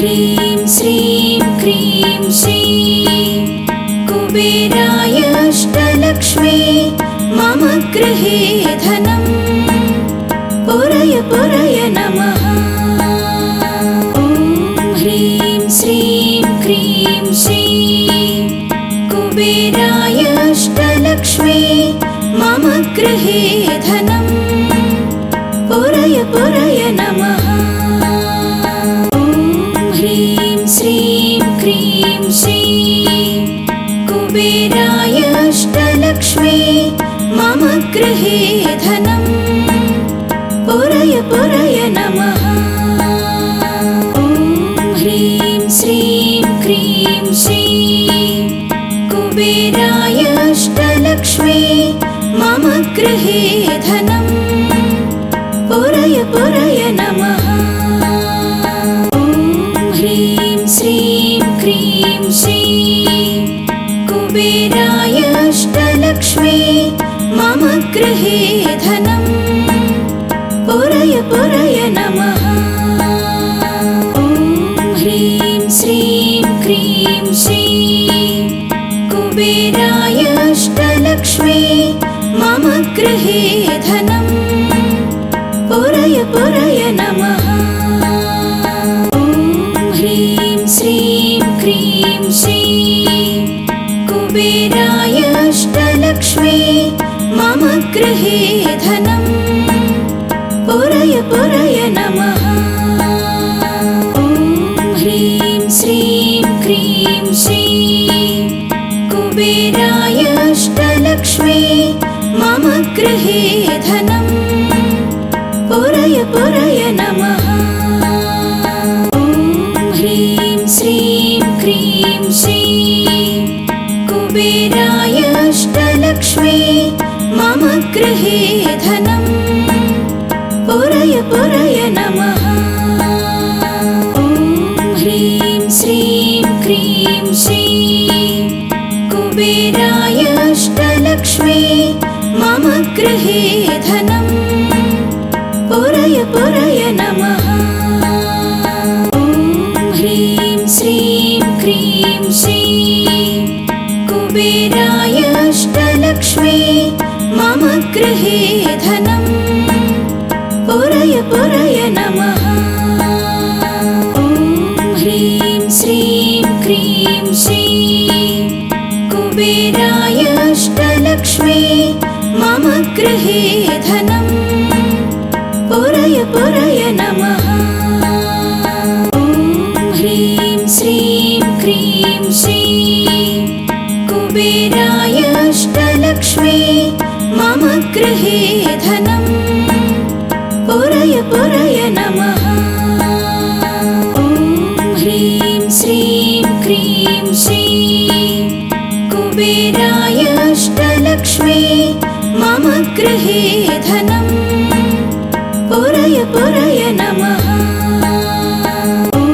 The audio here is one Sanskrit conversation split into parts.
ह्रीं श्रीं क्रीं श्रीं कुबेराय अष्टलक्ष्मी मम गृहे धनं पुरय पुरय नमः। ॐ ह्रीं श्रीं क्रीं श्रीं कुबेराय अष्टलक्ष्मी मम गृहे धनं पुरय पुरय नमः। ॐ ह्रीं श्रीं क्रीं श्रीं कुबेराय अष्टलक्ष्मी मम गृहे धनं पुरय पुरय नमः। ॐ ह्रीं श्रीं क्रीं श्रीं कुबेराय अष्टलक्ष्मी मम गृहे धनं पुरय पुरय नमः। ॐ ह्रीं श्रीं क्रीं श्रीं कुबेराय अष्टलक्ष्मी मम गृहे धनं पुरय पुरय नमः। ॐ ह्रीं श्रीं क्रीं श्रीं कुबेराय अष्टलक्ष्मी मम गृहे धनं पुरय पुरय नमः। ॐ ह्रीं श्रीं क्रीं श्रीं कुबेराय अष्टलक्ष्मी मम गृहे धनं पुरय पुरय नमः। ॐ ह्रीं श्रीं क्रीं श्रीं कुबेराय अष्टलक्ष्मी मम गृहे धनं पुरय पुरय नमः। ॐ ह्रीं श्रीं क्रीं श्रीं कुबेराय अष्टलक्ष्मी मम गृहे धनं पुरय पुरय नमः। ॐ ह्रीं श्रीं क्रीं श्रीं कुबेराय अष्टलक्ष्मी मम गृहे धनं पुरय पुरय नमः। ॐ ह्रीं श्रीं क्रीं श्रीं कुबेराय अष्टलक्ष्मी मम गृहे धनं पुरय पुरय नमः। ॐ ह्रीं श्रीं क्रीं श्रीं कुबेराय अष्टलक्ष्मी मम गृहे धनं पुरय पुरय नमः। ॐ ह्रीं श्रीं क्रीं श्रीं कुबेराय अष्टलक्ष्मी मम गृहे धनं पुरय पुरय नमः। ॐ ह्रीं श्रीं क्रीं श्रीं कुबेराय अष्टलक्ष्मी मम गृहे धनं पुरय पुरय नमः। ॐ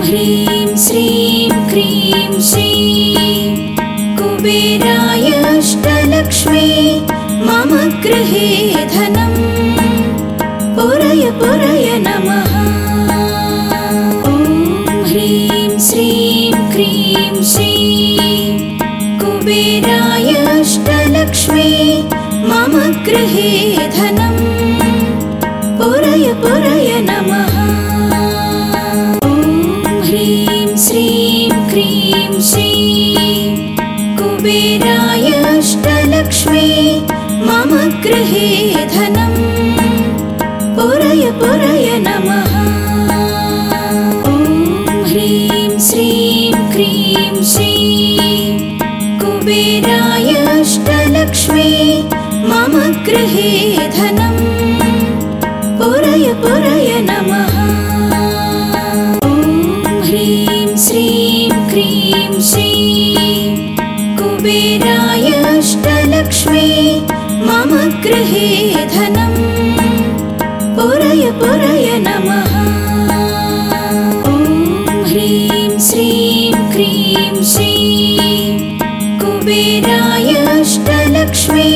ह्रीं श्रीं क्रीं श्रीं कुबेराय अष्टलक्ष्मी मम गृहे धनं पुरय पुरय नमः। ॐ ह्रीं श्रीं क्रीं श्रीं कुबेराय अष्टलक्ष्मी मम गृहे धनं पुरय पुरय नमः। ॐ ह्रीं श्रीं क्रीं श्रीं कुबेराय अष्टलक्ष्मी मम गृहे धनं पुरय पुरय नमः। ॐ ह्रीं श्रीं क्रीं श्रीं कुबेराय अष्टलक्ष्मी मम गृहे धनं पुरय पुरय नमः। ॐ ह्रीं श्रीं क्रीं श्रीं कुबेराय अष्टलक्ष्मी मम गृहे धनं पुरय पुरय नमः। ॐ ह्रीं श्रीं क्रीं श्रीं कुबेराय अष्टलक्ष्मी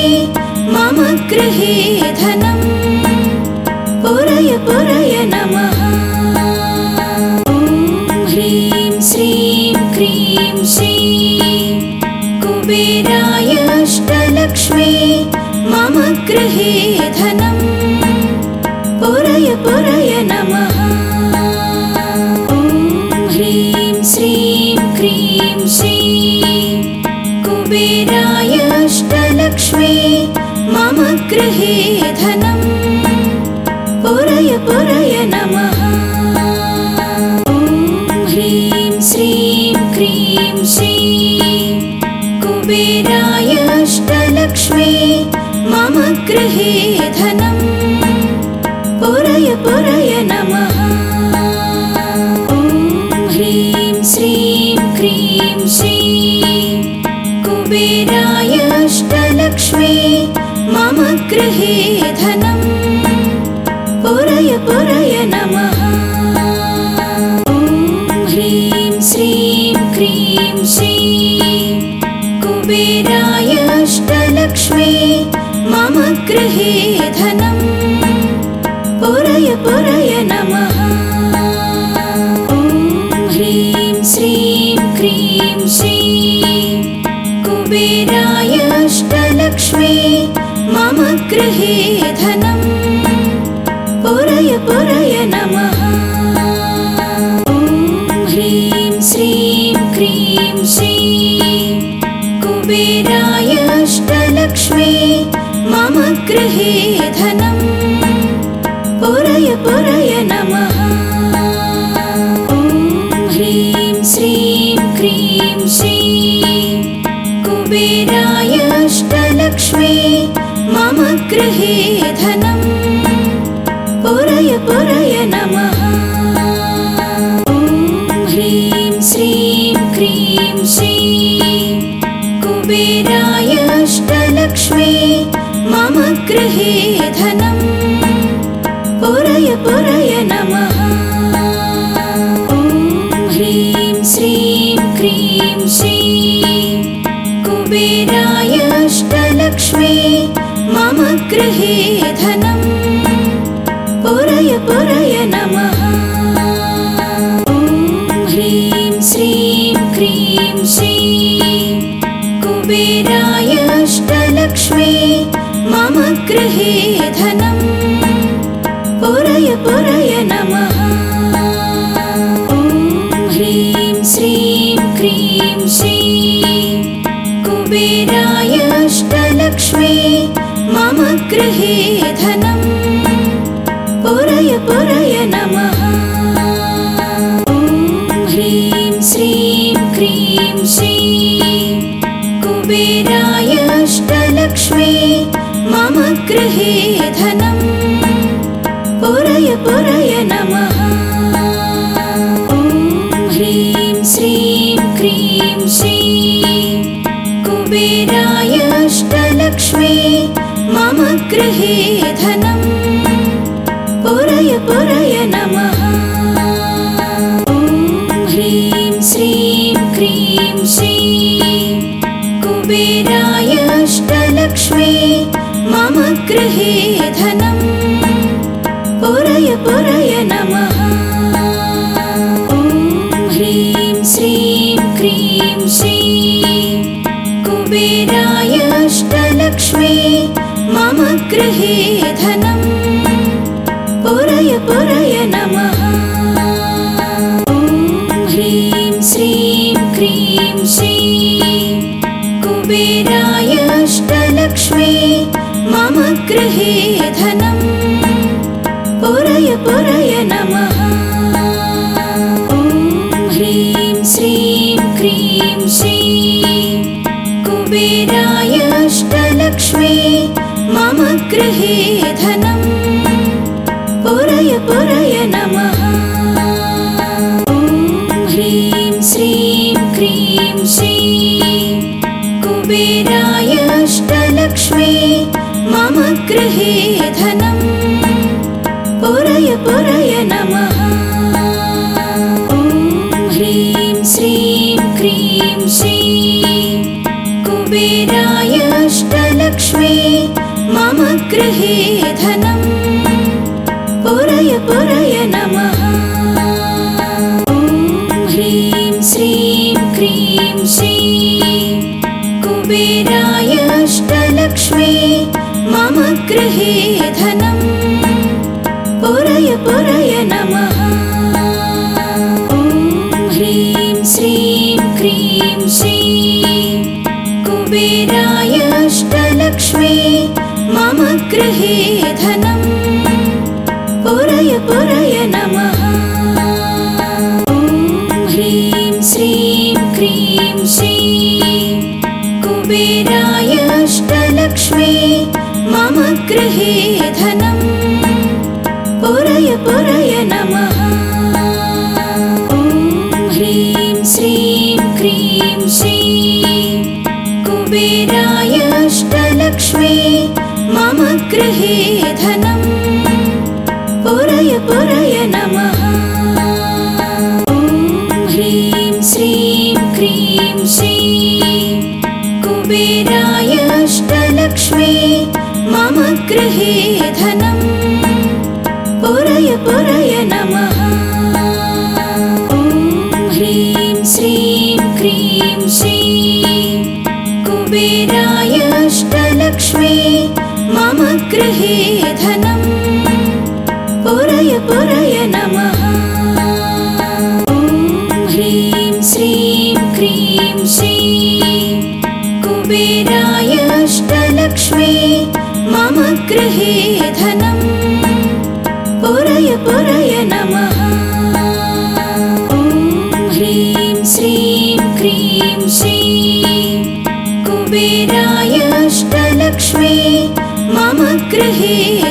श्रीं कुबेराय अष्टलक्ष्मी मम गृहे धनं पुरय पुरय नमः। ॐ ह्रीं श्रीं क्रीं श्रीं कुबेराय अष्टलक्ष्मी मम गृहे धनं पुरय पुरय नमः। ॐ ह्रीं श्रीं क्रीं श्रीं कुबेराय अष्टलक्ष्मी मम गृहे धनं पुरय पुरय नमः। ॐ ह्रीं श्रीं क्रीं श्रीं कुबेराय अष्टलक्ष्मी मम गृहे धनं पुरय पुरय नमः। ॐ ह्रीं श्रीं क्रीं श्रीं कुबेराय अष्टलक्ष्मी मम गृहे धनं पुरय पुरय नमः। ॐ ह्रीं श्रीं क्रीं श्रीं कुबेराय अष्टलक्ष्मी मम गृहे धनं पुरय पुरय नमः। ॐ ह्रीं श्रीं क्रीं श्रीं कुबेराय अष्टलक्ष्मी मम गृहे धनं पुरय पुरय नमः। ॐ ह्रीं श्रीं क्रीं श्रीं कुबेराय अष्टलक्ष्मी मम गृहे धनं पुरय पुरय नमः। ॐ ह्रीं श्रीं क्रीं श्रीं कुबेराय अष्टलक्ष्मी मम गृहे धनं पुरय पुरय नमः। ॐ ह्रीं श्रीं क्रीं श्रीं कुबेराय अष्टलक्ष्मी मम गृहे धनं पुरय पुरय नमः। ॐ ह्रीं श्रीं क्रीं श्रीं कुबेराय अष्टलक्ष्मी मम गृहे धनं पुरय पुरय नमः। ॐ ह्रीं श्रीं क्रीं श्रीं कुबेराय अष्टलक्ष्मी मम गृहे धनं पुरय पुरय नमः। ॐ ह्रीं श्रीं क्रीं श्रीं कुबेराय अष्टलक्ष्मी मम गृहे धनं पुरय पुरय नमः। ॐ ह्रीं श्रीं क्रीं श्रीं कुबेराय अष्टलक्ष्मी मम गृहे धनं पुरय पुरय नमः। ॐ ह्रीं श्रीं क्रीं श्रीं कुबेराय अष्टलक्ष्मी मम गृहे धनं पुरय पुरय नमः। ॐ ह्रीं श्रीं क्रीं श्रीं कुबेराय अष्टलक्ष्मी मम गृहे धनं पुरय पुरय नमः। ॐ ह्रीं श्रीं क्रीं श्रीं कुबेराय अष्टलक्ष्मी मम गृहे धनं पुरय पुरय नमः। ॐ ह्रीं श्रीं क्रीं श्रीं कुबेराय अष्टलक्ष्मी मम गृहे धनं पुरय पुरय नमः। ॐ ह्रीं श्रीं क्रीं श्रीं कुबेराय अष्टलक्ष्मी मम गृहे धनं पुरय पुरय नमः। ॐ ह्रीं श्रीं क्रीं श्रीं कुबेराय अष्टलक्ष्मी मम गृहे धनं पुरय पुरय ह्रीं श्रीं कुबेराय अष्टलक्ष्मी मम गृहे धनं पुरय पुरय नमः। ॐ ह्रीं श्रीं क्रीं श्रीं कुबेराय अष्टलक्ष्मी मम गृहे धनं पुरय पुरय नमः। ॐ ह्रीं श्रीं क्रीं श्रीं कुबेराय अष्टलक्ष्मी मम गृहे धनं पुरय पुरय नमः। ॐ ह्रीं श्रीं क्रीं श्रीं कुबेराय अष्टलक्ष्मी मम गृहे